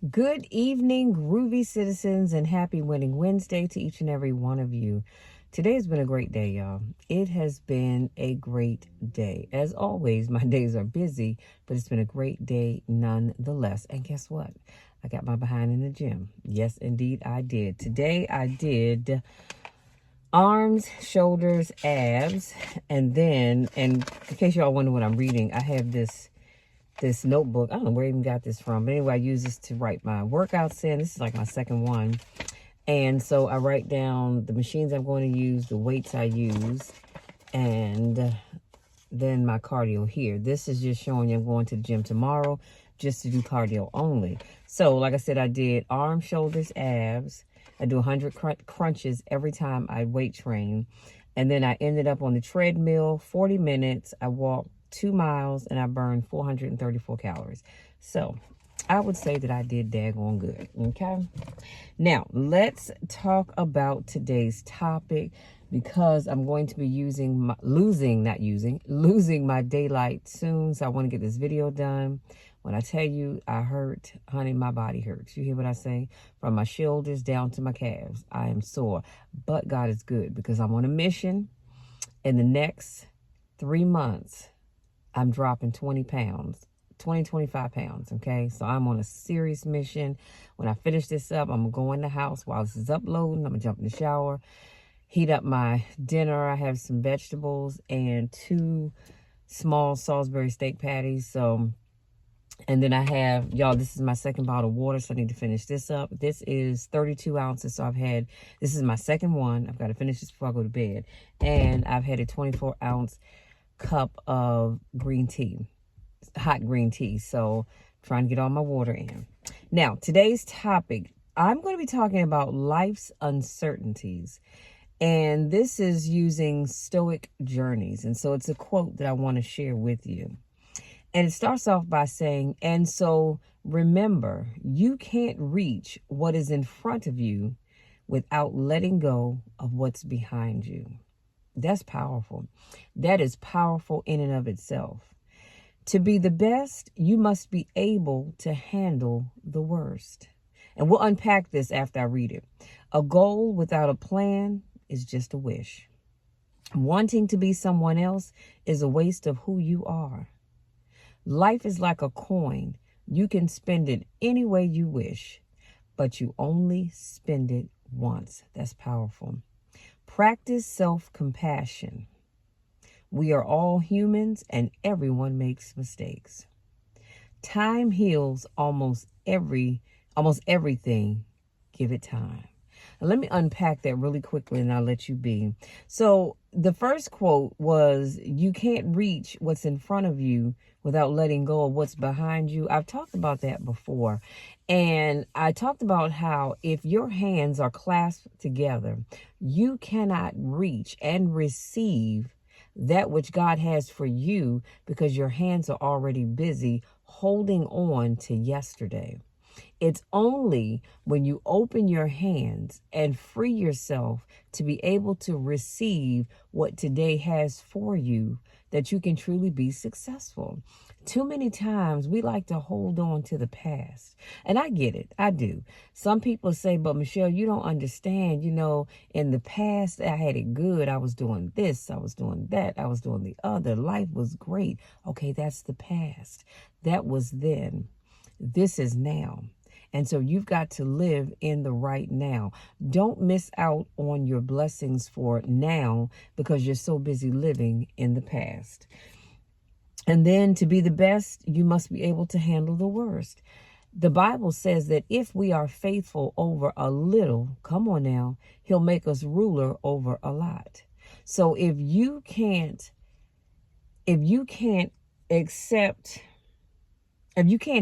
Good evening, groovy citizens, and happy Winning Wednesday to each and every one of you. Today has been a great day, y'all. It has been a great day. As always, my days are busy, but it's been a great day nonetheless. And guess what? I got my behind in the gym. Yes, indeed, I did. Today, I did arms, shoulders, abs, and then, and in case y'all wonder what I'm reading, I have this notebook. I don't know where I even got this from. But anyway, I use this to write my workouts in. This is like my second one. And so I write down the machines I'm going to use, the weights I use, and then my cardio here. This is just showing you I'm going to the gym tomorrow just to do cardio only. So like I said, I did arms, shoulders, abs. I do 100 crunches every time I weight train. And then I ended up on the treadmill, 40 minutes. I walked 2 miles and I burned 434 calories. So I would say that I did daggone good. Okay. Now let's talk about today's topic, because I'm going to be losing my daylight soon. So I want to get this video done. When I tell you I hurt, honey, my body hurts. You hear what I say? From my shoulders down to my calves, I am sore. But God is good, because I'm on a mission. In the next 3 months, I'm dropping 25 pounds, okay? So I'm on a serious mission. When I finish this up, I'm going to go in the house while this is uploading. I'm going to jump in the shower, heat up my dinner. I have some vegetables and 2 small Salisbury steak patties. So, and then I have, y'all, this is my second bottle of water, so I need to finish this up. This is 32 ounces, so this is my second one. I've got to finish this before I go to bed. And I've had a 24-ounce cup of green tea, hot green tea. So trying to get all my water in. Now, today's topic, I'm going to be talking about life's uncertainties. And this is using Stoic Journeys. And so it's a quote that I want to share with you. And it starts off by saying, and so remember, you can't reach what is in front of you without letting go of what's behind you. That's powerful. That is powerful in and of itself. To be the best, you must be able to handle the worst. And we'll unpack this after I read it. A goal without a plan is just a wish. Wanting to be someone else is a waste of who you are. Life is like a coin. You can spend it any way you wish, but you only spend it once. That's powerful. Practice self-compassion. We are all humans and everyone makes mistakes. Time heals almost everything. Give it time. Now, let me unpack that really quickly and I'll let you be. So the first quote was, you can't reach what's in front of you without letting go of what's behind you. I've talked about that before. And I talked about how if your hands are clasped together, you cannot reach and receive that which God has for you, because your hands are already busy holding on to yesterday. It's only when you open your hands and free yourself to be able to receive what today has for you that you can truly be successful. Too many times we like to hold on to the past. And I get it. I do. Some people say, but Michelle, you don't understand. You know, in the past, I had it good. I was doing this. I was doing that. I was doing the other. Life was great. Okay, that's the past. That was then. This is now. And so you've got to live in the right now. Don't miss out on your blessings for now because you're so busy living in the past. And then to be the best, you must be able to handle the worst. The Bible says that if we are faithful over a little, come on now, he'll make us ruler over a lot. So if you can't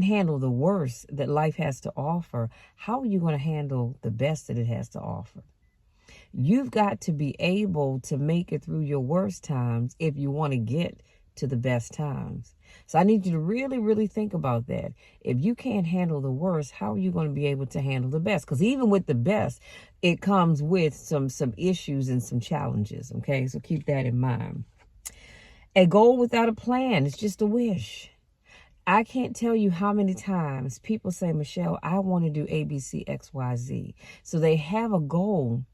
handle the worst that life has to offer, how are you going to handle the best that it has to offer? You've got to be able to make it through your worst times if you want to get to the best times. So I need you to really, really think about that. If you can't handle the worst, how are you going to be able to handle the best? Because even with the best, it comes with some issues and some challenges. Okay, so keep that in mind. A goal without a plan is just a wish. I can't tell you how many times people say, Michelle, I want to do A, B, C, X, Y, Z. So they have a goal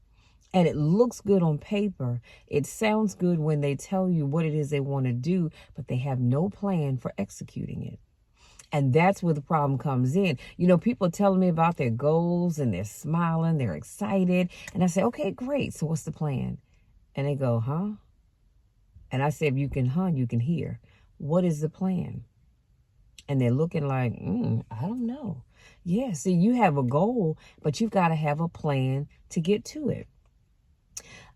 and it looks good on paper. It sounds good when they tell you what it is they want to do, but they have no plan for executing it. And that's where the problem comes in. You know, people are telling me about their goals and they're smiling, they're excited. And I say, okay, great. So what's the plan? And they go, huh? And I say, if you can, you can hear. What is the plan? And they're looking like, I don't know. Yeah, see, you have a goal, but you've got to have a plan to get to it.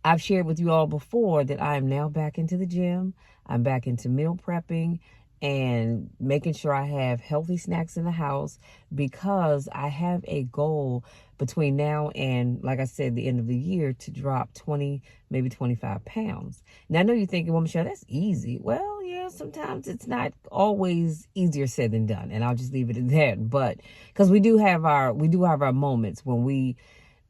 I've shared with you all before that I am now back into the gym. I'm back into meal prepping and making sure I have healthy snacks in the house because I have a goal between now and, like I said, the end of the year to drop 20, maybe 25 pounds. Now, I know you're thinking, well, Michelle, that's easy. Well, yeah, sometimes it's not always easier said than done. And I'll just leave it at that. But because we do have our moments when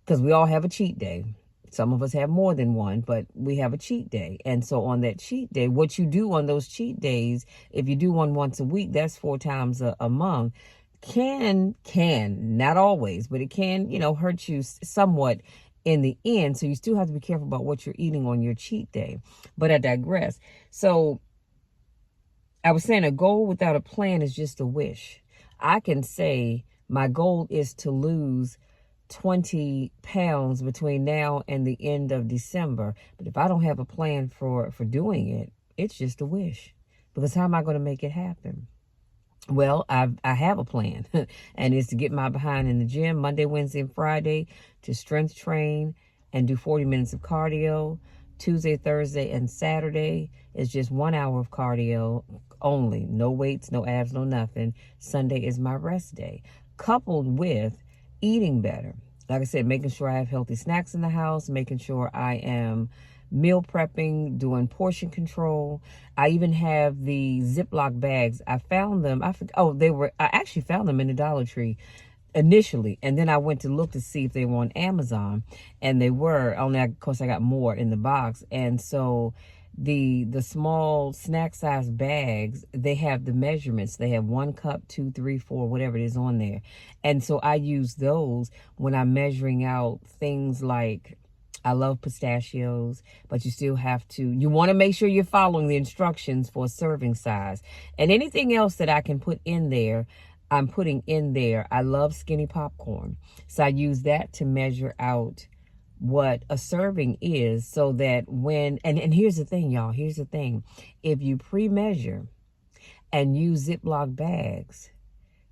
because we all have a cheat day. Some of us have more than one, but we have a cheat day. And so on that cheat day, what you do on those cheat days, if you do one once a week, that's 4 times a month, can, not always, but it can, hurt you somewhat in the end. So you still have to be careful about what you're eating on your cheat day. But I digress. So I was saying a goal without a plan is just a wish. I can say my goal is to lose 20 pounds between now and the end of December. But if I don't have a plan for doing it, it's just a wish. Because how am I going to make it happen? Well, I have a plan, and it's to get my behind in the gym Monday, Wednesday, and Friday to strength train and do 40 minutes of cardio. Tuesday, Thursday, and Saturday is just 1 hour of cardio only. No weights, no abs, no nothing. Sunday is my rest day, coupled with eating better. Like I said, making sure I have healthy snacks in the house, making sure I am meal prepping, doing portion control. I even have the Ziploc bags. I found them. I actually found them in the Dollar Tree initially, and then I went to look to see if they were on Amazon, and they were. Only, of course, I got more in the box, and so the small snack size bags, they have the measurements. They have 1 cup, 2, 3, 4, whatever it is on there, and so I use those when I'm measuring out things like. I love pistachios, but you want to make sure you're following the instructions for a serving size. And anything else that I can put in there, I'm putting in there. I love skinny popcorn. So I use that to measure out what a serving is so that and here's the thing, y'all, here's the thing. If you pre-measure and use Ziploc bags,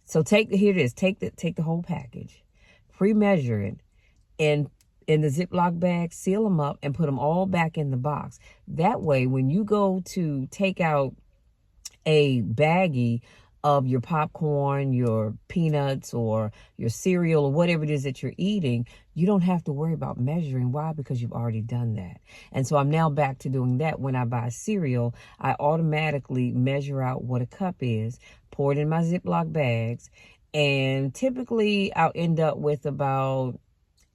so take the whole package, pre-measure it, and in the Ziploc bag, seal them up and put them all back in the box. That way, when you go to take out a baggie of your popcorn, your peanuts, or your cereal, or whatever it is that you're eating, you don't have to worry about measuring. Why? Because you've already done that. And so I'm now back to doing that. When I buy cereal, I automatically measure out what a cup is, pour it in my Ziploc bags, and typically I'll end up with about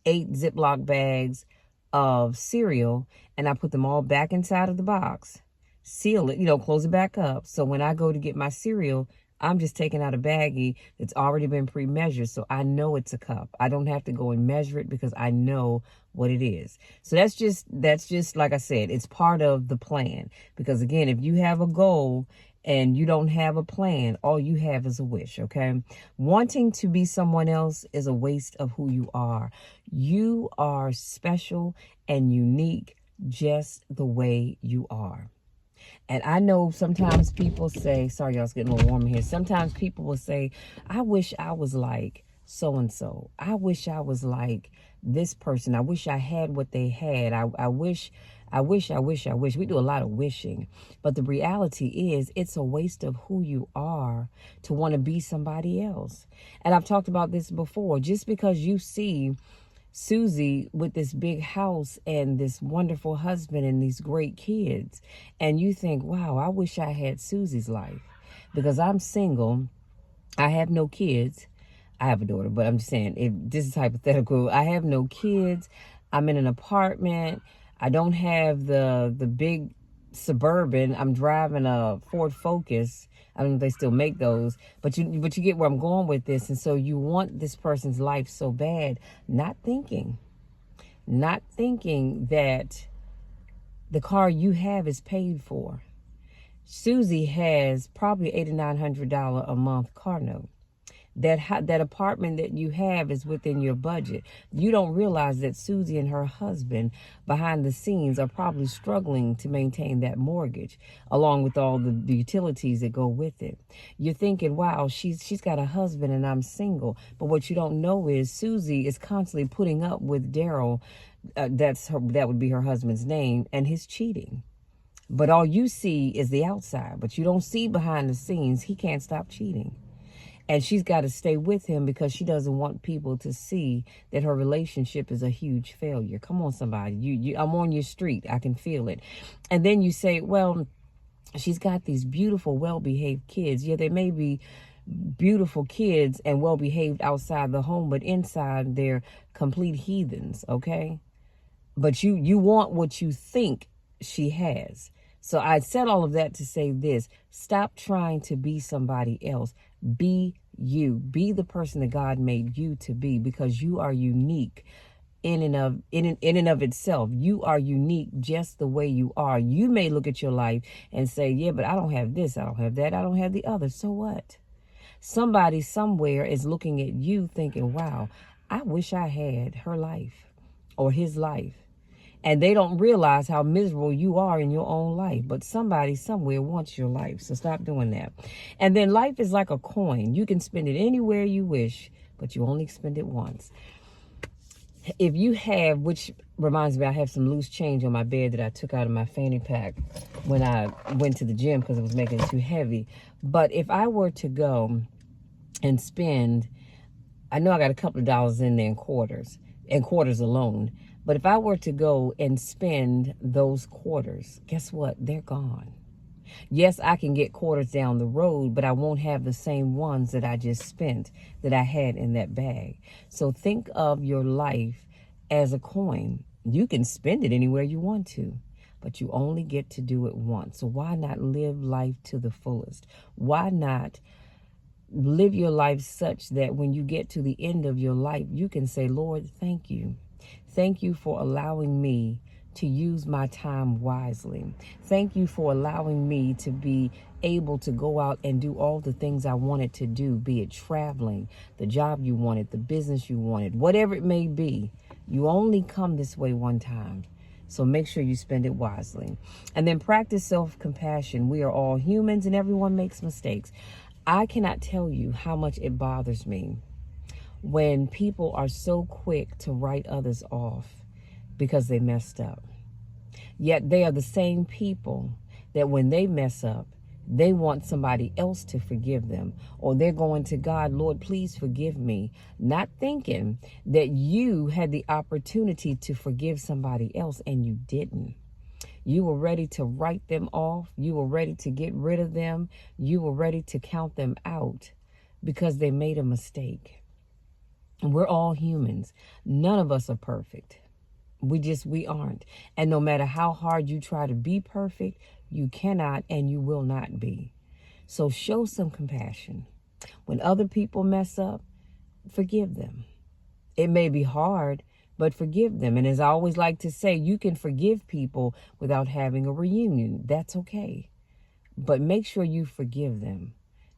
8 Ziploc bags of cereal, and I put them all back inside of the box, seal it, close it back up. So when I go to get my cereal, I'm just taking out a baggie that's already been pre-measured, so I know it's a cup. I don't have to go and measure it because I know what it is. So that's just like I said, it's part of the plan. Because again, if you have a goal and you don't have a plan, all you have is a wish, okay? Wanting to be someone else is a waste of who you are. You are special and unique just the way you are. And I know sometimes people say, sorry, y'all, it's getting a little warm in here. Sometimes people will say, I wish I was like so-and-so. I wish I was like this person. I wish I had what they had. I wish. We do a lot of wishing. But the reality is it's a waste of who you are to want to be somebody else. And I've talked about this before. Just because you see Susie with this big house and this wonderful husband and these great kids, and you think, wow, I wish I had Susie's life. Because I'm single. I have no kids. I have a daughter, but I'm just saying, if this is hypothetical, I have no kids. I'm in an apartment. I don't have the big Suburban. I'm driving a Ford Focus. I don't know if they still make those, but you get where I'm going with this. And so you want this person's life so bad, not thinking that the car you have is paid for. Susie has probably $800-900 a month car note. That apartment that you have is within your budget. You don't realize that Susie and her husband behind the scenes are probably struggling to maintain that mortgage, along with all the utilities that go with it. You're thinking, wow, she's got a husband and I'm single. But what you don't know is Susie is constantly putting up with Daryl, that would be her husband's name, and his cheating. But all you see is the outside, but you don't see behind the scenes. He can't stop cheating. And she's got to stay with him because she doesn't want people to see that her relationship is a huge failure. Come on, somebody. I'm on your street. I can feel it. And then you say, well, she's got these beautiful, well-behaved kids. Yeah, they may be beautiful kids and well-behaved outside the home, but inside they're complete heathens, okay? But you want what you think she has. So I said all of that to say this. Stop trying to be somebody else. Be you. Be the person that God made you to be, because you are unique in and of itself. You are unique just the way you are. You may look at your life and say, yeah, but I don't have this, I don't have that, I don't have the other. So what? Somebody somewhere is looking at you thinking, wow, I wish I had her life or his life. And they don't realize how miserable you are in your own life. But somebody somewhere wants your life. So stop doing that. And then life is like a coin. You can spend it anywhere you wish, but you only spend it once. If you have, which reminds me, I have some loose change on my bed that I took out of my fanny pack when I went to the gym because it was making it too heavy. But if I were to go and spend, I know I got a couple of dollars in there in quarters alone. But if I were to go and spend those quarters, guess what? They're gone. Yes, I can get quarters down the road, but I won't have the same ones that I just spent that I had in that bag. So think of your life as a coin. You can spend it anywhere you want to, but you only get to do it once. So why not live life to the fullest? Why not live your life such that when you get to the end of your life, you can say, Lord, thank you. Thank you for allowing me to use my time wisely. Thank you for allowing me to be able to go out and do all the things I wanted to do, be it traveling, the job you wanted, the business you wanted, whatever it may be. You only come this way one time. So make sure you spend it wisely. And then practice self-compassion. We are all humans and everyone makes mistakes. I cannot tell you how much it bothers me when people are so quick to write others off because they messed up. Yet they are the same people that when they mess up, they want somebody else to forgive them. Or they're going to God, Lord, please forgive me. Not thinking that you had the opportunity to forgive somebody else and you didn't. You were ready to write them off. You were ready to get rid of them. You were ready to count them out because they made a mistake. We're all humans. None of us are perfect. We aren't. And no matter how hard you try to be perfect, you cannot and you will not be. So show some compassion. When other people mess up, forgive them. It may be hard, but forgive them. And as I always like to say, you can forgive people without having a reunion. That's okay. But make sure you forgive them.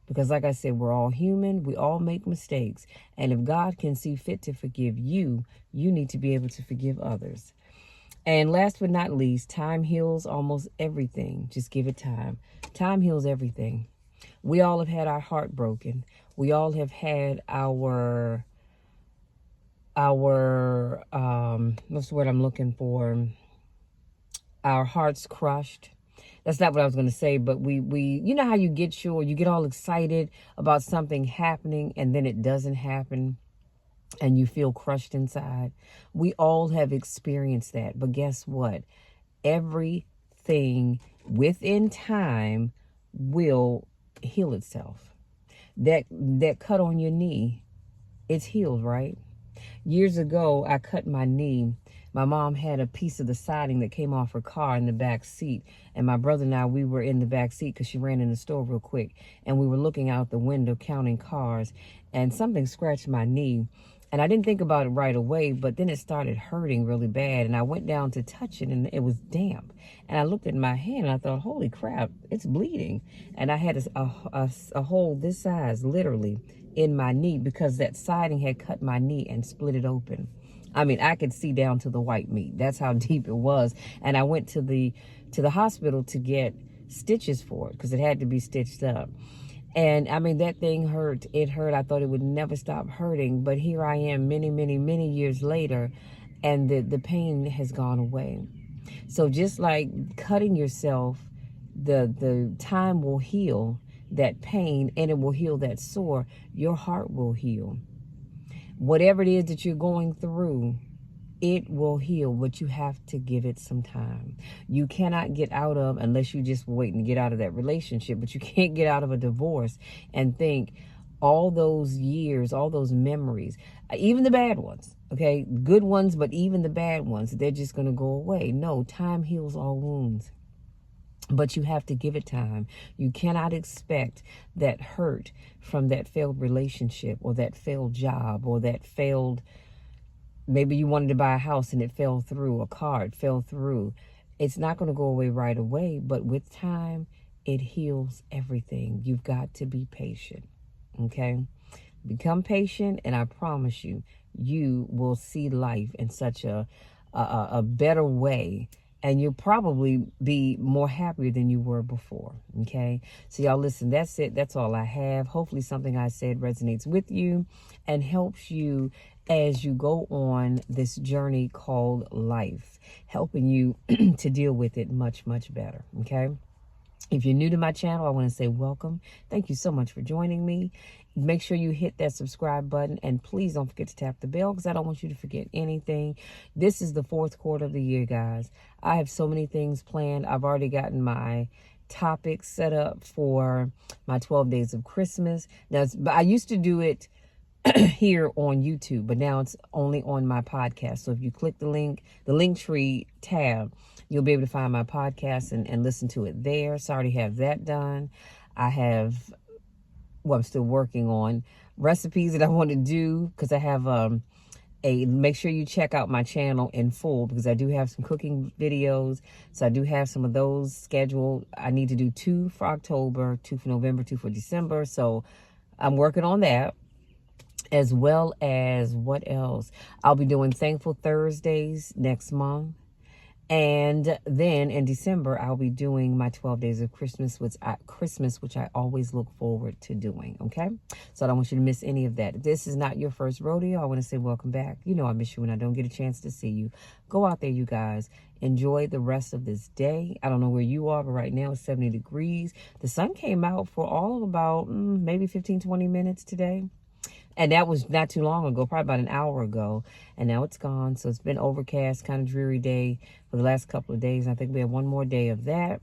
Because like I said, we're all human. We all make mistakes. And if God can see fit to forgive you, you need to be able to forgive others. And last but not least, time heals almost everything. Just give it time. Time heals everything. We all have had our heart broken. We all have had our what's the word I'm looking for? Our hearts crushed. That's not what I was going to say, but we you know how you get all excited about something happening and then it doesn't happen and you feel crushed inside. We all have experienced that. But guess what? Everything within time will heal itself. That cut on your knee, it's healed, right? Years ago, I cut my knee. My mom had a piece of the siding that came off her car in the back seat. And my brother and I, we were in the back seat because she ran in the store real quick. And we were looking out the window counting cars. And something scratched my knee. And I didn't think about it right away, but then it started hurting really bad. And I went down to touch it, and it was damp. And I looked at my hand, and I thought, holy crap, it's bleeding. And I had a hole this size, literally, in my knee because that siding had cut my knee and split it open. I mean, I could see down to the white meat. That's how deep it was. And I went to the hospital to get stitches for it because it had to be stitched up. And I mean, that thing hurt. It hurt. I thought it would never stop hurting. But here I am many, many, many years later, and the pain has gone away. So just like cutting yourself, the time will heal that pain, and it will heal that sore. Your heart will heal. Whatever it is that you're going through, it will heal, but you have to give it some time. You cannot get out of, unless you just waiting to get out of that relationship, but you can't get out of a divorce and think all those years, all those memories, even the bad ones, okay, good ones, but even the bad ones, they're just going to go away. No, time heals all wounds. But you have to give it time. You cannot expect that hurt from that failed relationship or that failed job or that failed, maybe you wanted to buy a house and it fell through, a car, it fell through. It's not going to go away right away, but with time, it heals everything. You've got to be patient, okay? Become patient, and I promise you, you will see life in such a better way. And you'll probably be more happier than you were before, okay? So y'all listen, that's it. That's all I have. Hopefully something I said resonates with you and helps you as you go on this journey called life, helping you to deal with it much, much better, okay? If you're new to my channel, I want to say welcome. Thank you so much for joining me. Make sure you hit that subscribe button, and please don't forget to tap the bell because I don't want you to forget anything. This is the 4th quarter of the year, guys. I have so many things planned. I've already gotten my topics set up for my 12 days of Christmas. Now, I used to do it here on YouTube, but now it's only on my podcast. So if you click the link tree tab, you'll be able to find my podcast and listen to it there. So I already have that done. I have, I'm still working on recipes that I want to do because I have make sure you check out my channel in full because I do have some cooking videos. So I do have some of those scheduled. I need to do 2 for October, 2 for November, 2 for December. So I'm working on that. As well as what else? I'll be doing Thankful Thursdays next month. And then in December, I'll be doing my 12 days of Christmas, which I always look forward to doing, okay? So I don't want you to miss any of that. If this is not your first rodeo, I want to say welcome back. You know I miss you when I don't get a chance to see you. Go out there, you guys. Enjoy the rest of this day. I don't know where you are, but right now it's 70 degrees. The sun came out for all of about maybe 15, 20 minutes today. And that was not too long ago, probably about an hour ago. And now it's gone. So it's been overcast, kind of dreary day for the last couple of days. I think we have one more day of that.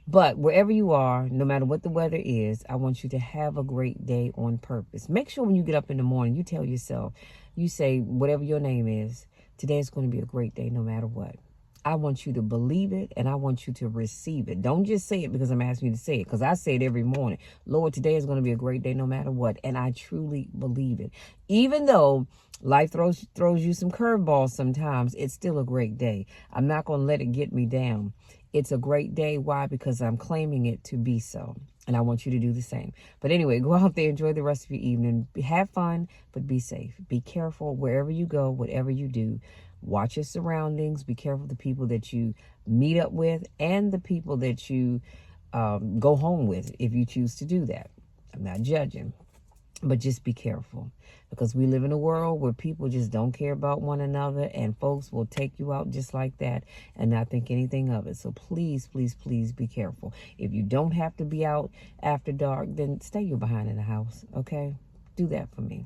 But wherever you are, no matter what the weather is, I want you to have a great day on purpose. Make sure when you get up in the morning, you tell yourself, you say whatever your name is, today is going to be a great day no matter what. I want you to believe it, and I want you to receive it. Don't just say it because I'm asking you to say it, because I say it every morning. Lord, today is going to be a great day no matter what, and I truly believe it. Even though life throws you some curveballs sometimes, it's still a great day. I'm not going to let it get me down. It's a great day. Why? Because I'm claiming it to be so, and I want you to do the same. But anyway, go out there, enjoy the rest of your evening. Have fun, but be safe. Be careful wherever you go, whatever you do. Watch your surroundings. Be careful of the people that you meet up with and the people that you go home with if you choose to do that. I'm not judging, but just be careful because we live in a world where people just don't care about one another, and folks will take you out just like that and not think anything of it. So please, please, please be careful. If you don't have to be out after dark, then stay your behind in the house, okay? Do that for me.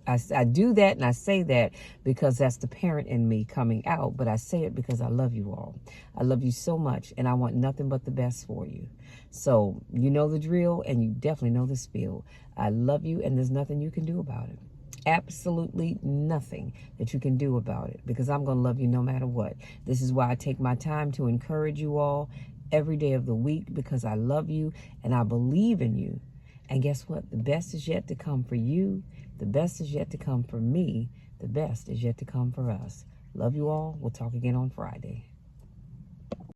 I do that, and I say that because that's the parent in me coming out, but I say it because I love you all. I love you so much, and I want nothing but the best for you. So you know the drill, and you definitely know the spiel. I love you, and there's nothing you can do about it. absolutely nothing that you can do about it, because I'm going to love you no matter what. This is why I take my time to encourage you all every day of the week, because I love you and I believe in you. And guess what? The best is yet to come for you. The best is yet to come for me. The best is yet to come for us. Love you all. We'll talk again on Friday.